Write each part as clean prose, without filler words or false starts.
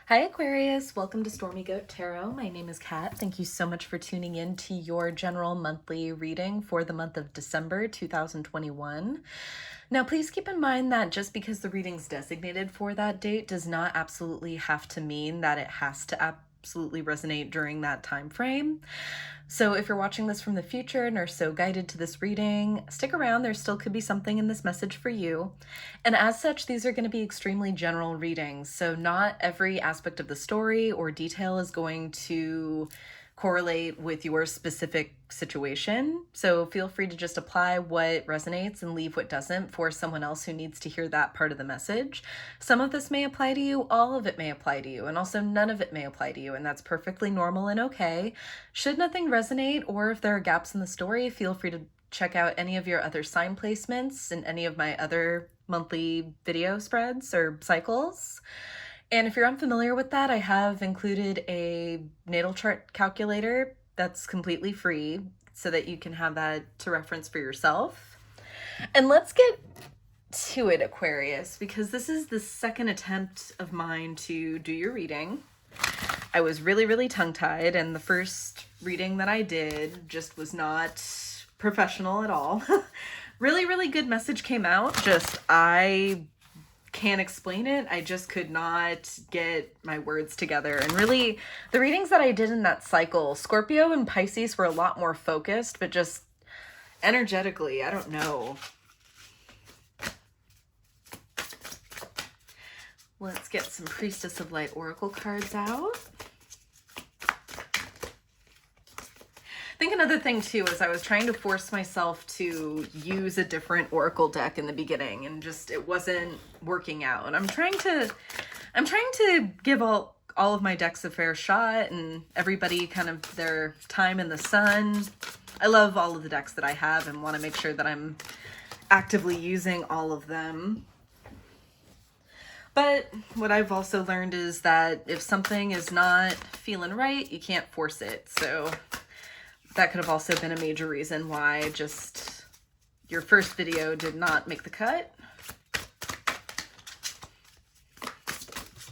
Hi Aquarius, welcome to Stormy Goat Tarot. My name is Kat. Thank you so much for tuning in to your general monthly reading for the month of December 2021. Now please keep in mind that just because the reading's designated for that date does not absolutely have to mean that it has to absolutely resonate during that time frame. So if you're watching this from the future and are so guided to this reading, stick around. There still could be something in this message for you. And as such, these are going to be extremely general readings. So not every aspect of the story or detail is going to correlate with your specific situation. So feel free to just apply what resonates and leave what doesn't for someone else who needs to hear that part of the message. Some of this may apply to you, all of it may apply to you, and also none of it may apply to you, and that's perfectly normal and okay. Should nothing resonate, or if there are gaps in the story, feel free to check out any of your other sign placements and any of my other monthly video spreads or cycles. And if you're unfamiliar with that, I have included a natal chart calculator that's completely free so that you can have that to reference for yourself. And let's get to it, Aquarius, because this is the second attempt of mine to do your reading. I was really tongue-tied, and the first reading that I did just was not professional at all. Really good message came out, just I can't explain it. I just could not get my words together. And really, the readings that I did in that cycle, Scorpio and Pisces were a lot more focused, but just energetically, I don't know. Let's get some Priestess of Light Oracle cards out. I think another thing too is I was trying to force myself to use a different oracle deck in the beginning, and just it wasn't working out. And I'm trying to give all of my decks a fair shot and everybody kind of their time in the sun. I love all of the decks that I have and want to make sure that I'm actively using all of them. But what I've also learned is that if something is not feeling right, you can't force it. So that could have also been a major reason why just your first video did not make the cut.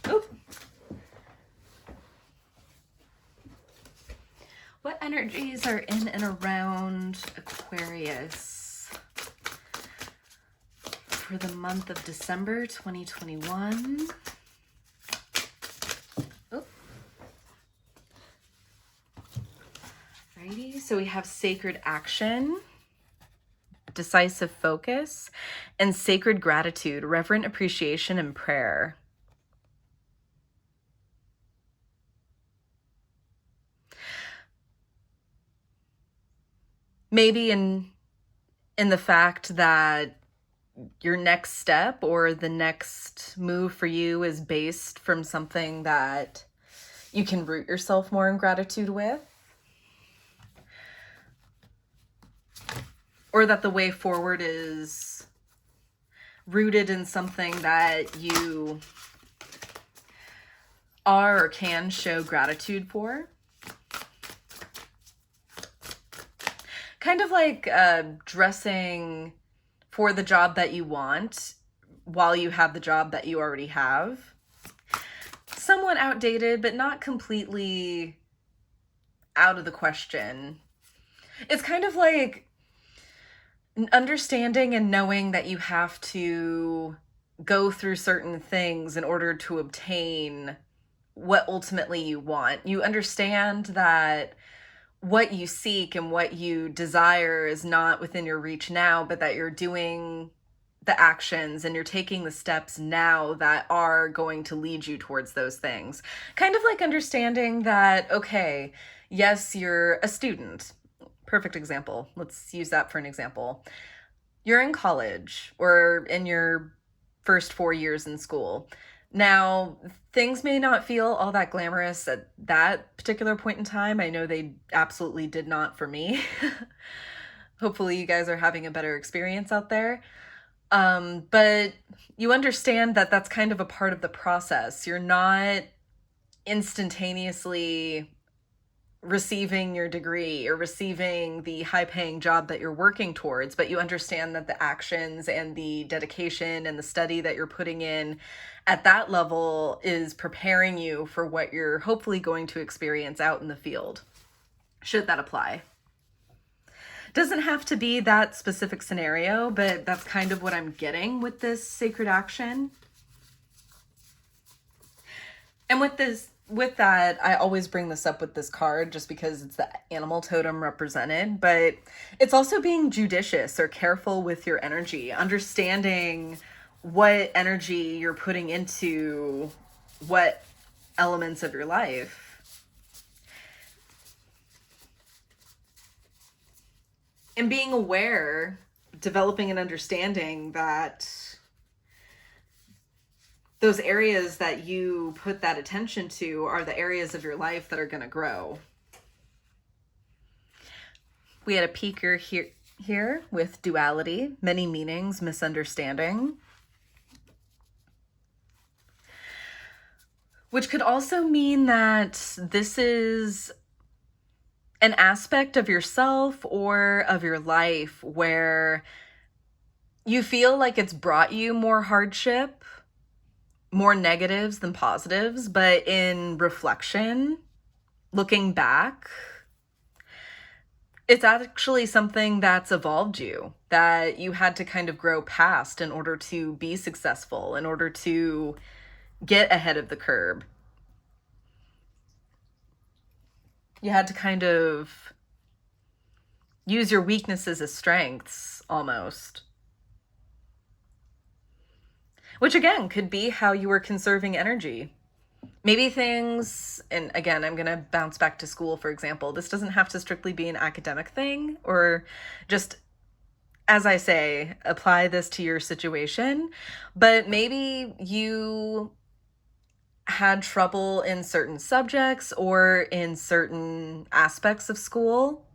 Oop. What energies are in and around Aquarius for the month of December 2021? Alrighty, so we have sacred action, decisive focus, and sacred gratitude, reverent appreciation, and prayer. Maybe in the fact that your next step or the next move for you is based from something that you can root yourself more in gratitude with. Or that the way forward is rooted in something that you are or can show gratitude for. Kind of like dressing for the job that you want while you have the job that you already have. Somewhat outdated, but not completely out of the question. It's kind of like understanding and knowing that you have to go through certain things in order to obtain what ultimately you want. You understand that what you seek and what you desire is not within your reach now, but that you're doing the actions and you're taking the steps now that are going to lead you towards those things. Kind of like understanding that, okay, yes, you're a student. Perfect example. Let's use that for an example. You're in college or in your first 4 years in school. Now, things may not feel all that glamorous at that particular point in time. I know they absolutely did not for me. Hopefully you guys are having a better experience out there. But you understand that that's kind of a part of the process. You're not instantaneously receiving your degree or receiving the high-paying job that you're working towards, but you understand that the actions and the dedication and the study that you're putting in at that level is preparing you for what you're hopefully going to experience out in the field. Should that apply? Doesn't have to be that specific scenario, but that's kind of what I'm getting with this sacred action. And with that, I always bring this up with this card just because it's the animal totem represented, but it's also being judicious or careful with your energy, understanding what energy you're putting into what elements of your life. And being aware, developing an understanding that those areas that you put that attention to are the areas of your life that are going to grow. We had a peeker here with duality, many meanings, misunderstanding, which could also mean that this is an aspect of yourself or of your life where you feel like it's brought you more hardship, more negatives than positives, but in reflection, looking back, it's actually something that's evolved you, that you had to kind of grow past in order to be successful, in order to get ahead of the curve. You had to kind of use your weaknesses as strengths, almost. Which again, could be how you were conserving energy. Maybe things, and again, I'm going to bounce back to school, for example. This doesn't have to strictly be an academic thing, or just, as I say, apply this to your situation. But maybe you had trouble in certain subjects or in certain aspects of school.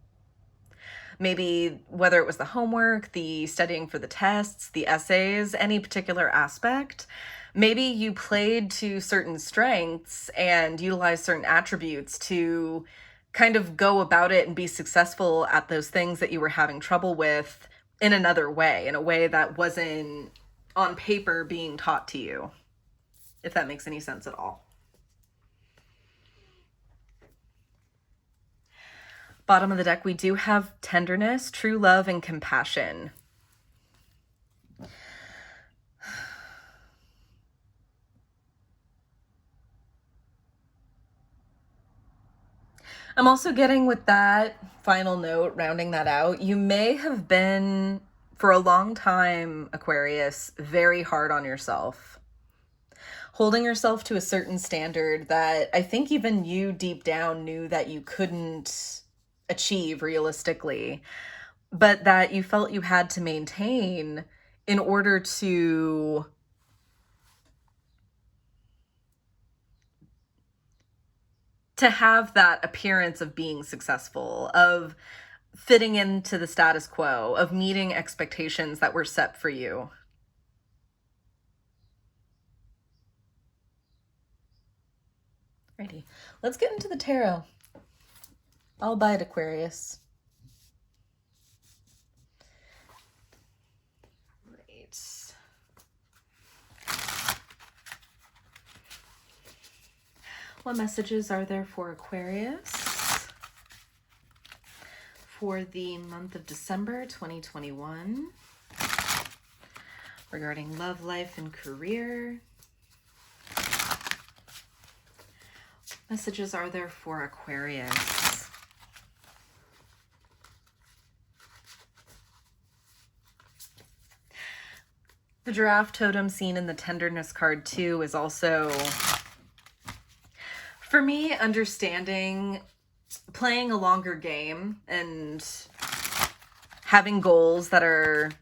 Maybe whether it was the homework, the studying for the tests, the essays, any particular aspect, maybe you played to certain strengths and utilized certain attributes to kind of go about it and be successful at those things that you were having trouble with in another way, in a way that wasn't on paper being taught to you, if that makes any sense at all. Bottom of the deck, we do have tenderness, true love, and compassion. I'm also getting with that final note, rounding that out, you may have been, for a long time, Aquarius, very hard on yourself. Holding yourself to a certain standard that I think even you deep down knew that you couldn't achieve realistically, but that you felt you had to maintain in order to have that appearance of being successful, of fitting into the status quo, of meeting expectations that were set for you. Alrighty, let's get into the tarot. I'll buy it, Aquarius. Right. What messages are there for Aquarius for the month of December 2021 regarding love, life, and career? Messages are there for Aquarius? The giraffe totem seen in the tenderness card too is also, for me, understanding, playing a longer game and having goals that are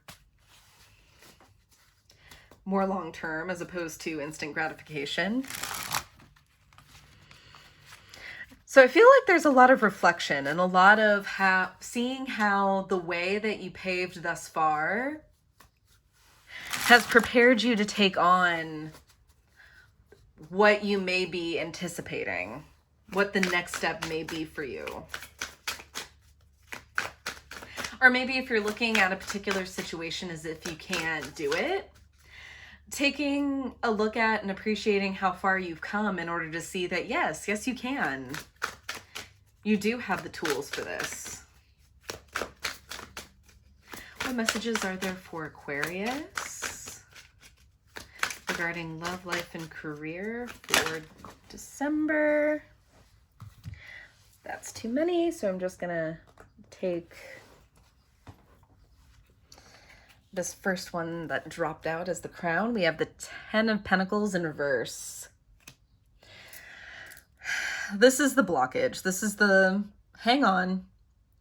more long-term as opposed to instant gratification. So I feel like there's a lot of reflection and a lot of seeing how the way that you paved thus far has prepared you to take on what you may be anticipating. what the next step may be for you. Or maybe if you're looking at a particular situation as if you can't do it, taking a look at and appreciating how far you've come in order to see that yes, you can. You do have the tools for this. What messages are there for Aquarius regarding love, life, and career for December? That's too many, so I'm just gonna take this first one that dropped out as the crown. We have the 10 of Pentacles in reverse. This is the blockage. This is the, hang on,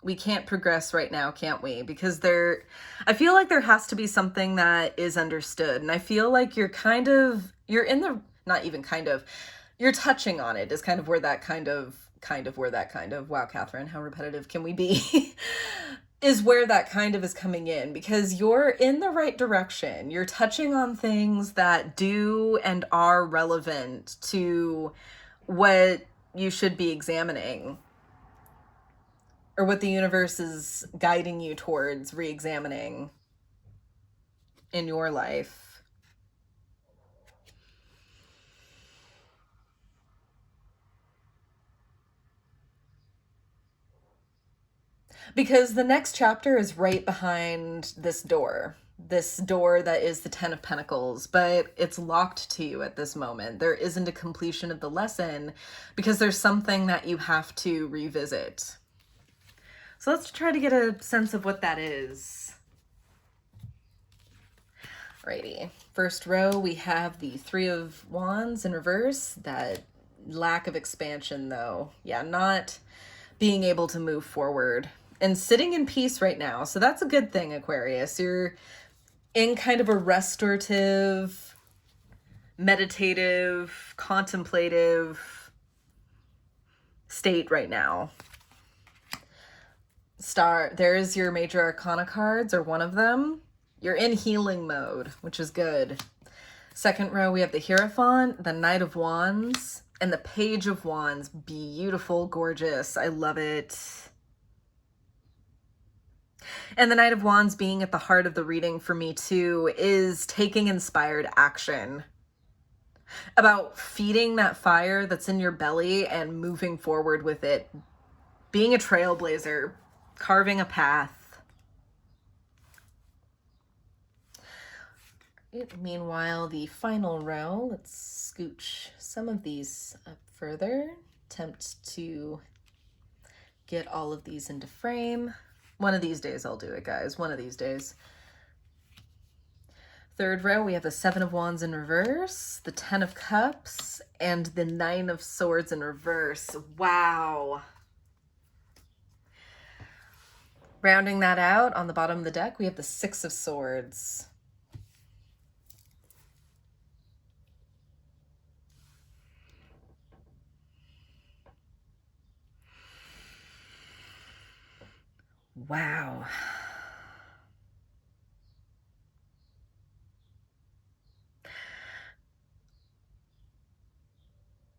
we can't progress right now, can't we? Because I feel like there has to be something that is understood. And I feel like you're in the, not even kind of, you're touching on it is kind of where that wow, Catherine, how repetitive can we be? Is where that kind of is coming in, because you're in the right direction. You're touching on things that do and are relevant to what you should be examining, or what the universe is guiding you towards re-examining in your life. Because the next chapter is right behind this door that is the 10 of Pentacles, but it's locked to you at this moment. There isn't a completion of the lesson because there's something that you have to revisit. So let's try to get a sense of what that is. Alrighty, first row, we have the 3 of Wands in reverse. That lack of expansion though. Yeah, not being able to move forward. And sitting in peace right now. So that's a good thing, Aquarius. You're in kind of a restorative, meditative, contemplative state right now. There's your major arcana cards, or one of them. You're in healing mode, which is good. Second row, we have the Hierophant, the Knight of Wands, and the Page of Wands. Beautiful, gorgeous. I love it. And the Knight of Wands being at the heart of the reading for me too is taking inspired action. About feeding that fire that's in your belly and moving forward with it. Being a trailblazer, carving a path. Meanwhile, the final row, let's scooch some of these up further. Attempt to get all of these into frame. One of these days I'll do it, guys. One of these days. Third row, we have the 7 of Wands in reverse, the 10 of Cups, and the 9 of Swords in reverse. Wow. Rounding that out, on the bottom of the deck, we have the 6 of Swords. Wow.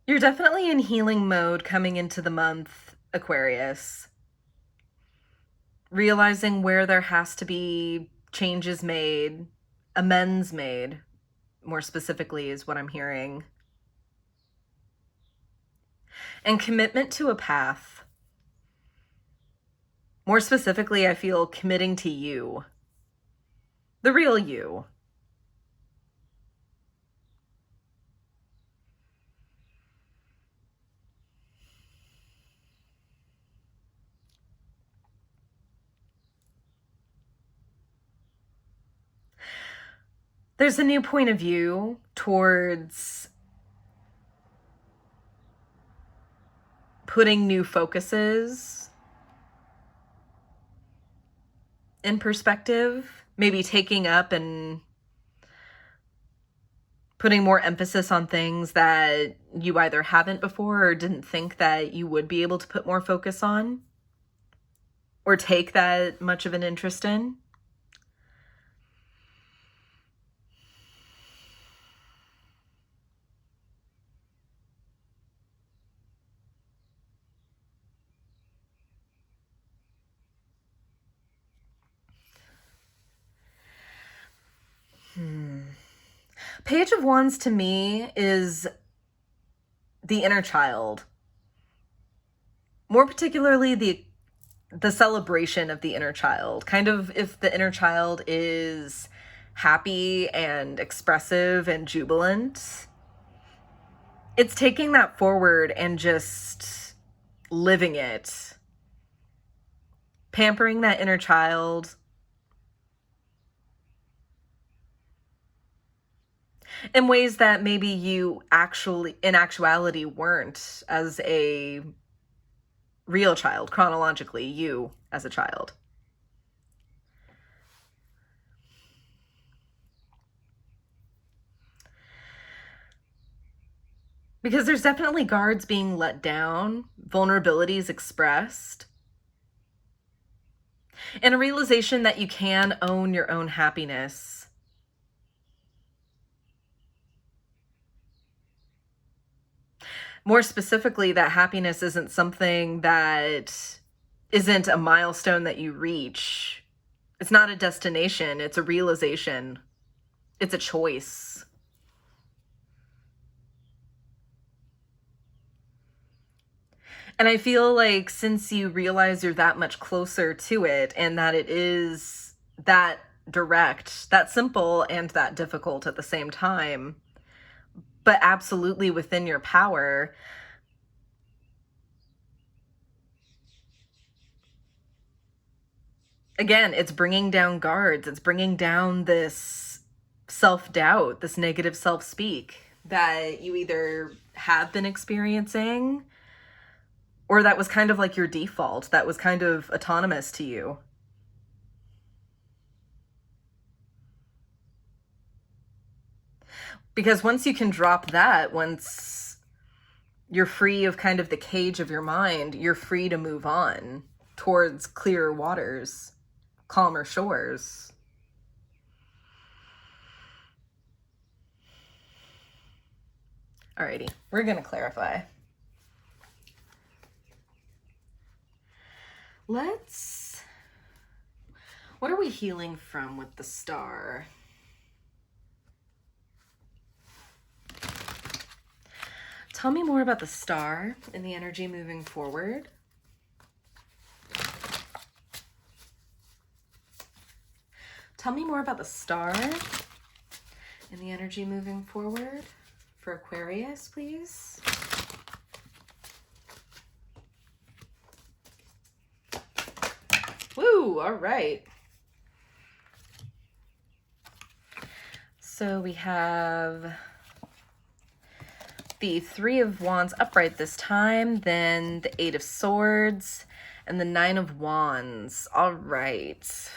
You're definitely in healing mode coming into the month, Aquarius. Realizing where there has to be changes made, amends made, more specifically, is what I'm hearing. And commitment to a path. More specifically, I feel committing to you. The real you. There's a new point of view towards putting new focuses in perspective, maybe taking up and putting more emphasis on things that you either haven't before or didn't think that you would be able to put more focus on or take that much of an interest in. Page of Wands to me is the inner child. More particularly the celebration of the inner child. Kind of if the inner child is happy and expressive and jubilant, it's taking that forward and just living it. Pampering that inner child. In ways that maybe you in actuality weren't as a real child, chronologically, you as a child. Because there's definitely guards being let down, vulnerabilities expressed, and a realization that you can own your own happiness. More specifically, that happiness isn't something that isn't a milestone that you reach. It's not a destination, it's a realization. It's a choice. And I feel like since you realize you're that much closer to it and that it is that direct, that simple, and that difficult at the same time, but absolutely within your power, again, it's bringing down guards. It's bringing down this self-doubt, this negative self-speak that you either have been experiencing or that was kind of like your default, that was kind of autonomous to you. Because once you can drop that, once you're free of kind of the cage of your mind, you're free to move on towards clearer waters, calmer shores. Alrighty, we're going to clarify. What are we healing from with the star? Tell me more about the star and the energy moving forward. Tell me more about the star and the energy moving forward for Aquarius, please. Woo, all right. So we have the Three of Wands upright this time, then the Eight of Swords, and the Nine of Wands. All right.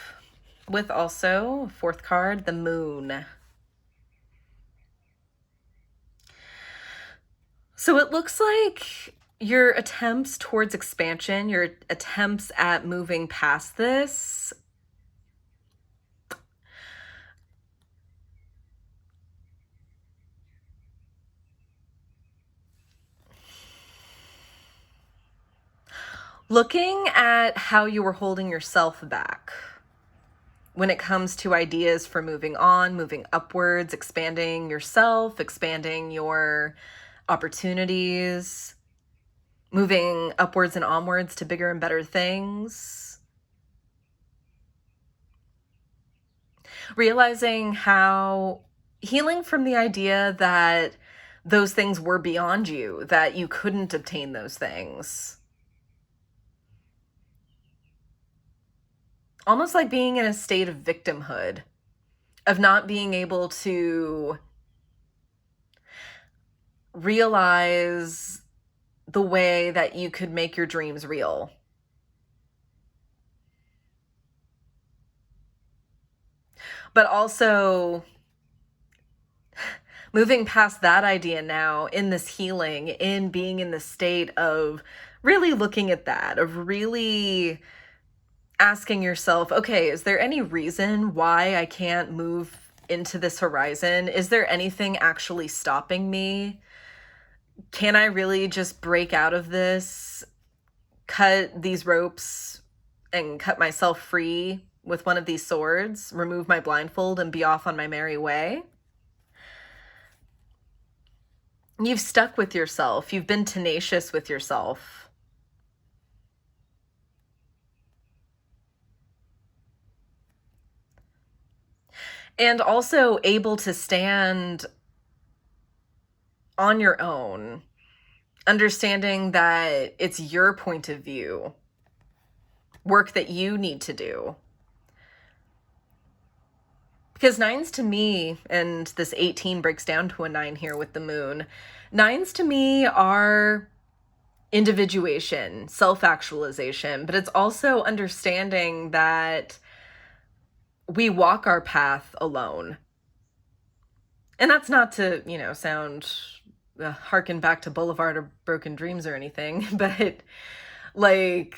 With also, fourth card, the Moon. So it looks like your attempts towards expansion, your attempts at moving past this, looking at how you were holding yourself back when it comes to ideas for moving on, moving upwards, expanding yourself, expanding your opportunities, moving upwards and onwards to bigger and better things. Realizing how healing from the idea that those things were beyond you, that you couldn't obtain those things. Almost like being in a state of victimhood, of not being able to realize the way that you could make your dreams real. But also moving past that idea now in this healing, in being in the state of really looking at that, of really asking yourself, okay, is there any reason why I can't move into this horizon? Is there anything actually stopping me? Can I really just break out of this, cut these ropes and cut myself free with one of these swords, remove my blindfold and be off on my merry way? You've stuck with yourself. You've been tenacious with yourself. And also able to stand on your own, understanding that it's your point of view, work that you need to do. Because nines to me, and this 18 breaks down to a 9 here with the moon, nines to me are individuation, self-actualization, but it's also understanding that we walk our path alone. And that's not to, sound harken back to Boulevard of Broken Dreams or anything, but like,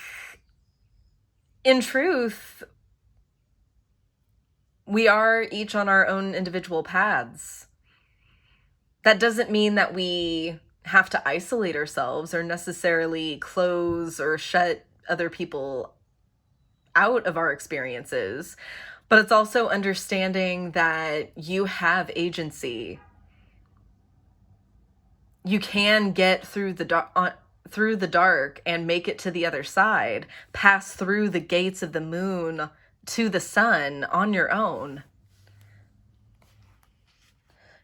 in truth, we are each on our own individual paths. That doesn't mean that we have to isolate ourselves or necessarily close or shut other people out of our experiences, but it's also understanding that you have agency. You can get through the dark and make it to the other side, pass through the gates of the moon to the sun on your own.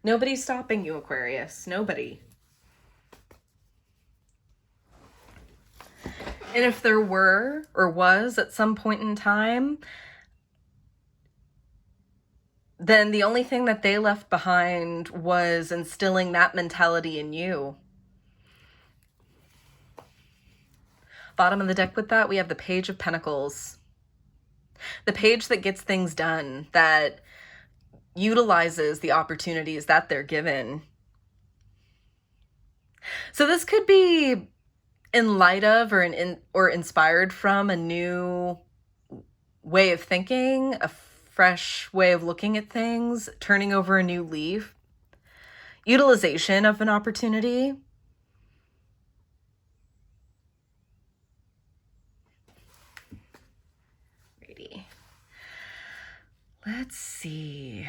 Nobody's stopping you, Aquarius. Nobody. And if there were or was at some point in time, then the only thing that they left behind was instilling that mentality in you. Bottom of the deck with that, we have the Page of Pentacles. The page that gets things done, that utilizes the opportunities that they're given. So this could be in light of or inspired from a new way of thinking, a fresh way of looking at things, turning over a new leaf, utilization of an opportunity. Righty. Let's see.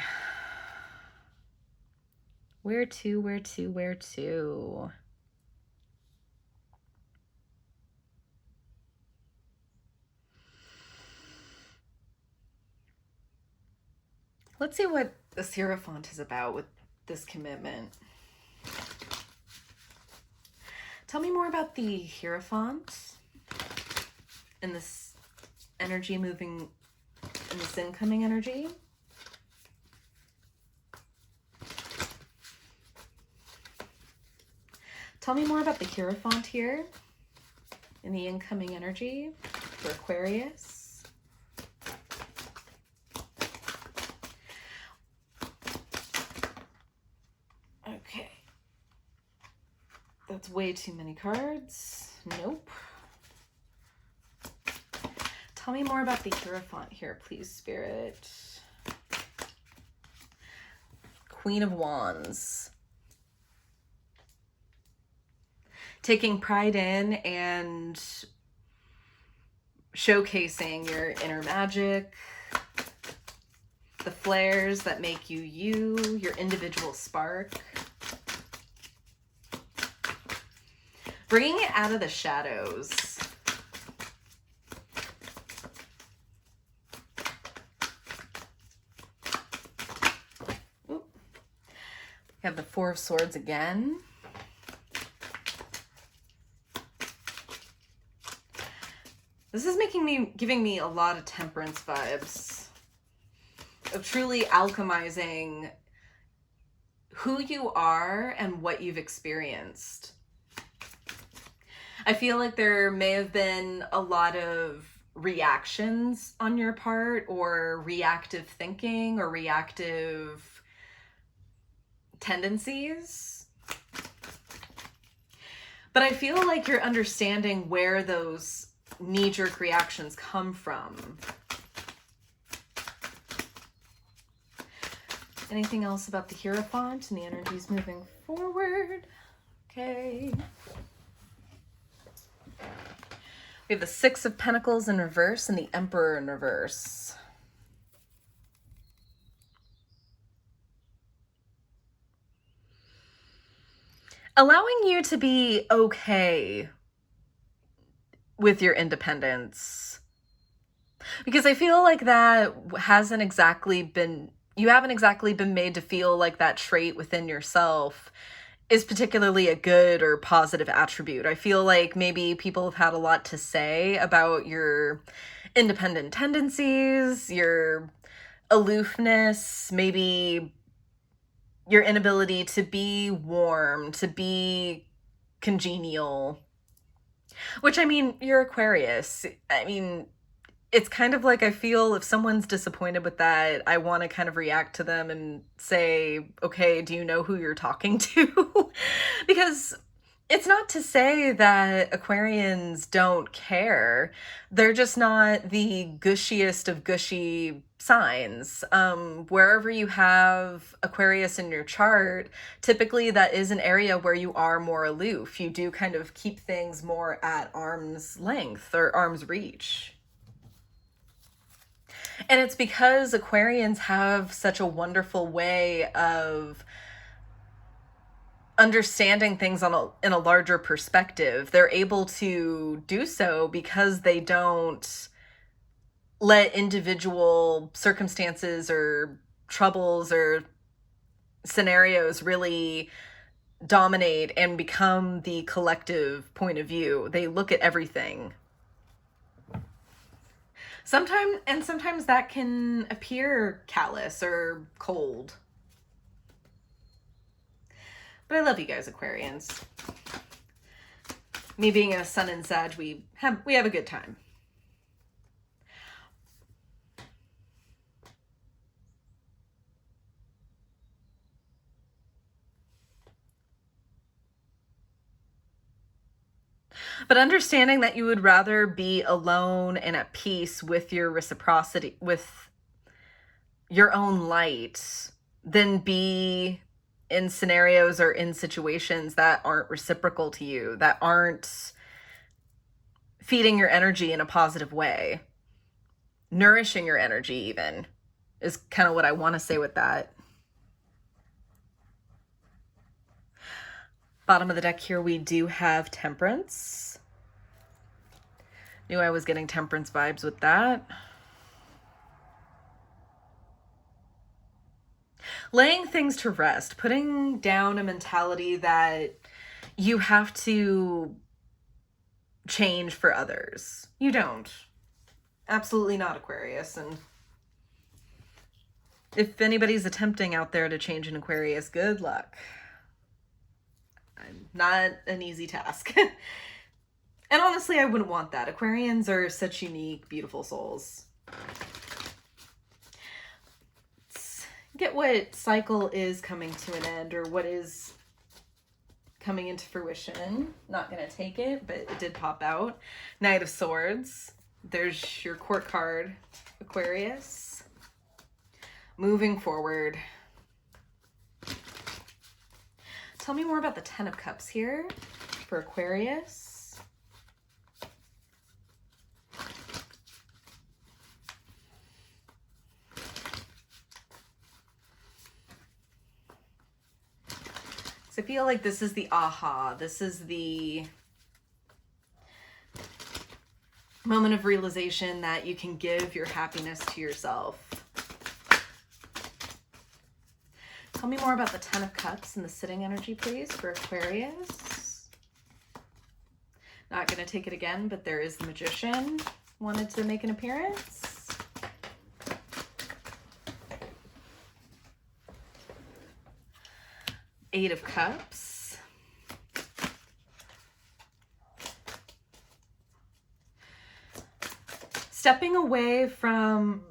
Where to? Let's see what the Hierophant is about with this commitment. Tell me more about the Hierophant and this energy moving in this incoming energy. Tell me more about the Hierophant here in the incoming energy for Aquarius. Okay. That's way too many cards. Nope. Tell me more about the Hierophant here, please, Spirit. Queen of Wands. Taking pride in and showcasing your inner magic, the flares that make you you, your individual spark. Bringing it out of the shadows. Ooh. We have the Four of Swords again. This is giving me a lot of Temperance vibes, of truly alchemizing who you are and what you've experienced. I feel like there may have been a lot of reactions on your part, or reactive thinking, or reactive tendencies. But I feel like you're understanding where those knee-jerk reactions come from. Anything else about the Hierophant and the energies moving forward? Okay. We have the Six of Pentacles in reverse and the Emperor in reverse. allowing you to be okay with your independence. Because I feel like that hasn't exactly been, you haven't exactly been made to feel like that trait within yourself is particularly a good or positive attribute. I feel like maybe people have had a lot to say about your independent tendencies, your aloofness, maybe your inability to be warm, to be congenial. Which, I mean, you're Aquarius. I mean, it's kind of like I feel if someone's disappointed with that, I want to kind of react to them and say, okay, do you know who you're talking to? Because it's not to say that Aquarians don't care. They're just not the gushiest of gushy signs. Wherever you have Aquarius in your chart, typically that is an area where you are more aloof. You do kind of keep things more at arm's length or arm's reach. And it's because Aquarians have such a wonderful way of understanding things in a larger perspective. They're able to do so because they don't let individual circumstances or troubles or scenarios really dominate and become the collective point of view. They look at everything. Sometimes that can appear callous or cold. But I love you guys, Aquarians. Me being a sun and Sag, we have a good time. But understanding that you would rather be alone and at peace with your reciprocity, with your own light, than be in scenarios or in situations that aren't reciprocal to you, that aren't feeding your energy in a positive way, nourishing your energy even, is kind of what I want to say with that. Bottom of the deck here, we do have Temperance. Knew I was getting Temperance vibes with that. Laying things to rest, putting down a mentality that you have to change for others. You don't. Absolutely not, Aquarius. And if anybody's attempting out there to change an Aquarius, good luck. Not an easy task. And honestly, I wouldn't want that. Aquarians are such unique, beautiful souls. Let's get what cycle is coming to an end, or what is coming into fruition. Not gonna take it, but it did pop out. Knight of Swords. There's your court card, Aquarius. Moving forward. Tell me more about the Ten of Cups here for Aquarius. So I feel like this is the aha. This is the moment of realization that you can give your happiness to yourself. Tell me more about the Ten of Cups and the sitting energy, please, for Aquarius. Not going to take it again, but there is the Magician. Wanted to make an appearance. Eight of Cups. Stepping away from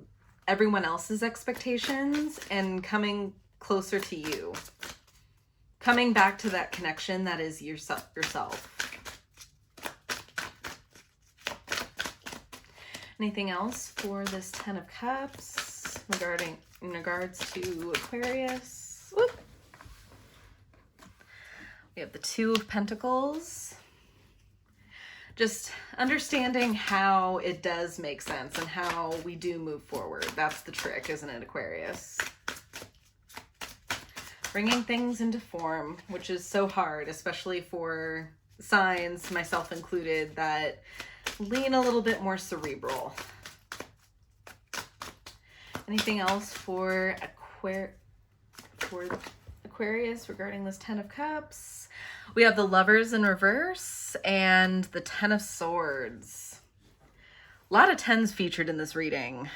everyone else's expectations and coming closer to you. Coming back to that connection that is yourself. Anything else for this Ten of Cups in regards to Aquarius? Whoop. We have the Two of Pentacles. Just understanding how it does make sense and how we do move forward. That's the trick, isn't it, Aquarius? Bringing things into form, which is so hard, especially for signs, myself included, that lean a little bit more cerebral. Anything else for Aquarius regarding this Ten of Cups? We have the Lovers in reverse and the Ten of Swords. A lot of tens featured in this reading.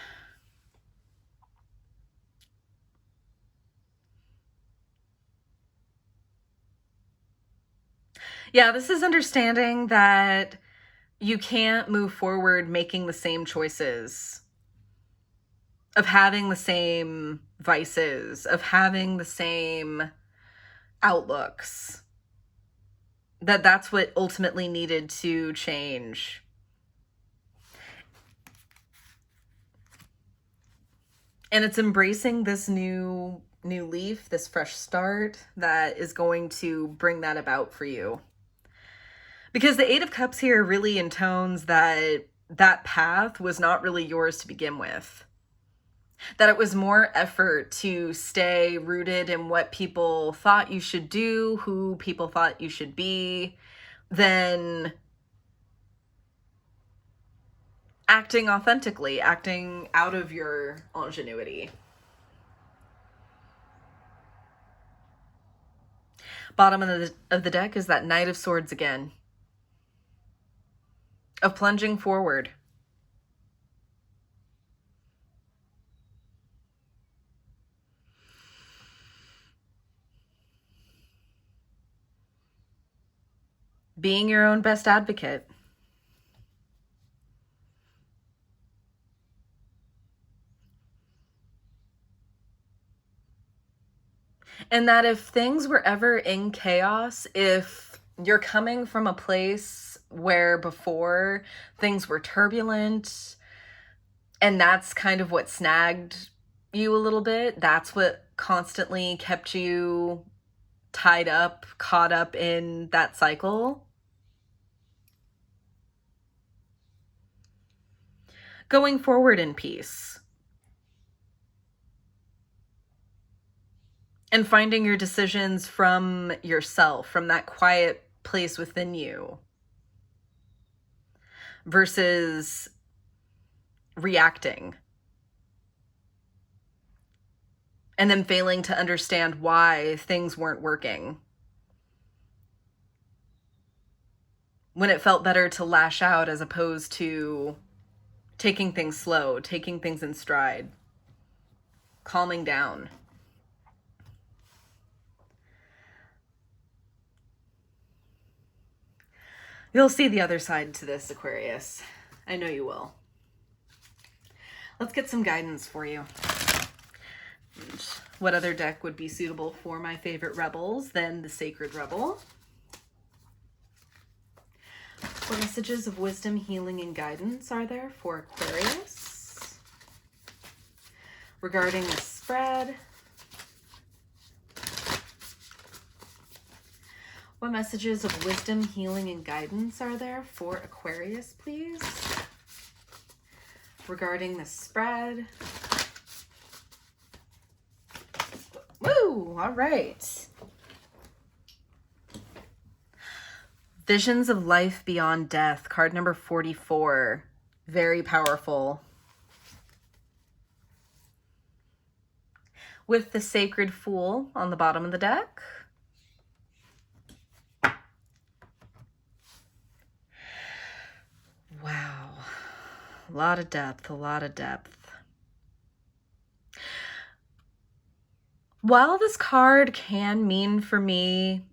Yeah, this is understanding that you can't move forward making the same choices, of having the same vices, of having the same outlooks. That's what ultimately needed to change. And it's embracing this new leaf, this fresh start that is going to bring that about for you. Because the Eight of Cups here really intones that that path was not really yours to begin with. That it was more effort to stay rooted in what people thought you should do, who people thought you should be, than acting authentically, acting out of your ingenuity. Bottom of the deck is that Knight of Swords again. Of plunging forward. Being your own best advocate. And that if things were ever in chaos, if you're coming from a place where before things were turbulent, and that's kind of what snagged you a little bit, that's what constantly kept you tied up, caught up in that cycle, going forward in peace. And finding your decisions from yourself, from that quiet place within you, versus reacting. And then failing to understand why things weren't working. When it felt better to lash out as opposed to taking things slow, taking things in stride, calming down. You'll see the other side to this, Aquarius. I know you will. Let's get some guidance for you. What other deck would be suitable for my favorite rebels than the Sacred Rebel? What messages of wisdom, healing, and guidance are there for Aquarius regarding the spread? What messages of wisdom, healing, and guidance are there for Aquarius, please? Regarding the spread. Woo! All right. Visions of life beyond death. Card number 44. Very powerful. With the Sacred Fool on the bottom of the deck. Wow. A lot of depth, a lot of depth. While this card can mean for me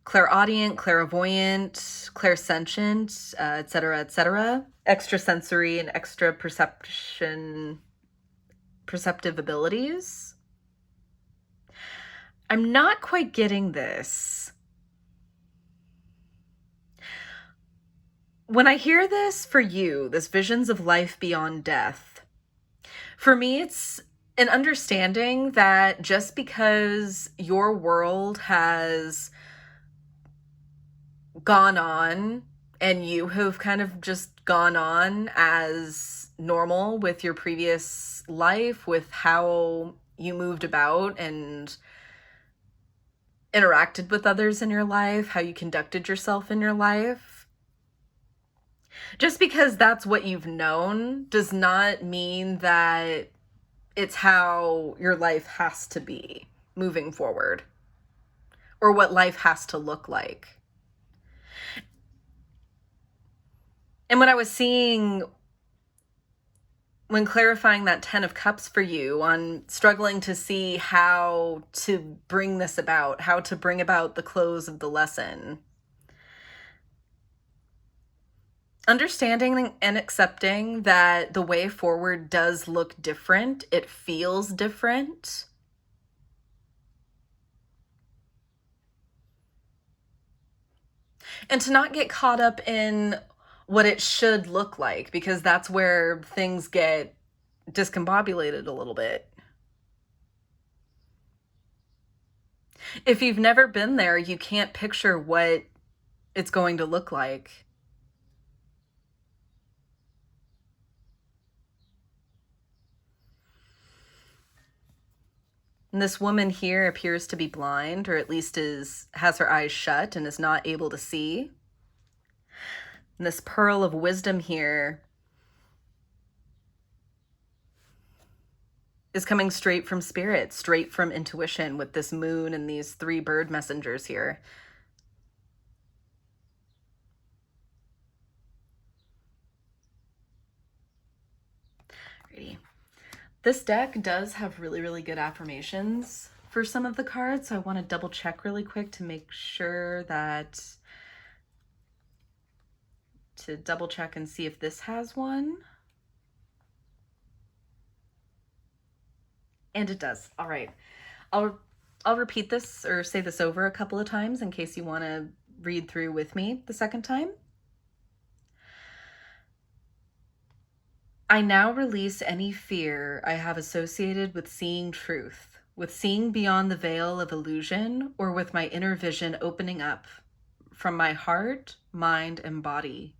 clairaudient, clairvoyant, clairsentient, etc., extrasensory and extra perceptive abilities, I'm not quite getting this. When I hear this for you, this visions of life beyond death, for me, it's an understanding that just because your world has gone on and you have kind of just gone on as normal with your previous life, with how you moved about and interacted with others in your life, how you conducted yourself in your life. Just because that's what you've known does not mean that it's how your life has to be moving forward, or what life has to look like. And what I was seeing when clarifying that 10 of Cups for you, on struggling to see how to bring this about, how to bring about the close of the lesson, understanding and accepting that the way forward does look different, it feels different. And to not get caught up in what it should look like, because that's where things get discombobulated a little bit. If you've never been there, you can't picture what it's going to look like. And this woman here appears to be blind, or at least has her eyes shut and is not able to see. And this pearl of wisdom here is coming straight from spirit, straight from intuition, with this moon and these 3 bird messengers here. Alrighty. This deck does have really, really good affirmations for some of the cards, so I want to double check really quick to make sure to double check and see if this has one. And it does. All right. I'll repeat this or say this over a couple of times in case you want to read through with me the second time. I now release any fear I have associated with seeing truth, with seeing beyond the veil of illusion, or with my inner vision opening up from my heart, mind, and body.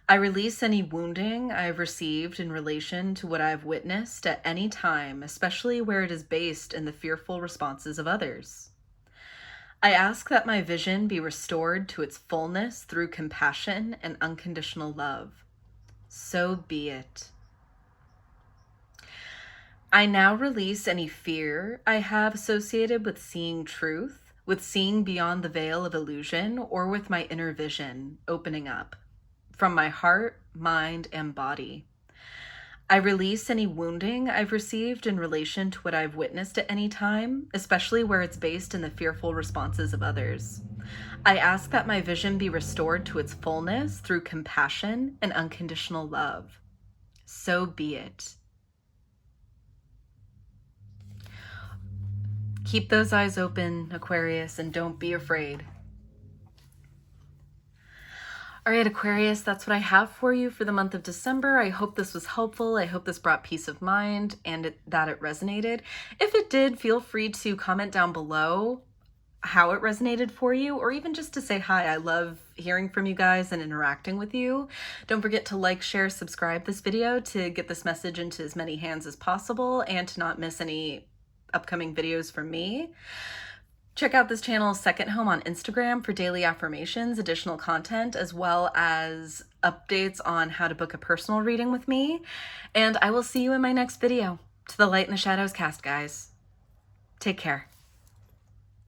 I release any wounding I have received in relation to what I have witnessed at any time, especially where it is based in the fearful responses of others. I ask that my vision be restored to its fullness through compassion and unconditional love. So be it. I now release any fear I have associated with seeing truth, with seeing beyond the veil of illusion, or with my inner vision opening up from my heart, mind, and body. I release any wounding I've received in relation to what I've witnessed at any time, especially where it's based in the fearful responses of others. I ask that my vision be restored to its fullness through compassion and unconditional love. So be it. Keep those eyes open, Aquarius, and don't be afraid. All right, Aquarius, that's what I have for you for the month of December. I hope this was helpful. I hope this brought peace of mind and that it resonated. If it did, feel free to comment down below how it resonated for you, or even just to say hi. I love hearing from you guys and interacting with you. Don't forget to like, share, subscribe this video to get this message into as many hands as possible and to not miss any upcoming videos from me. Check out this channel's second home on Instagram for daily affirmations, additional content, as well as updates on how to book a personal reading with me. And I will see you in my next video. To the Light and the Shadows cast, guys. Take care.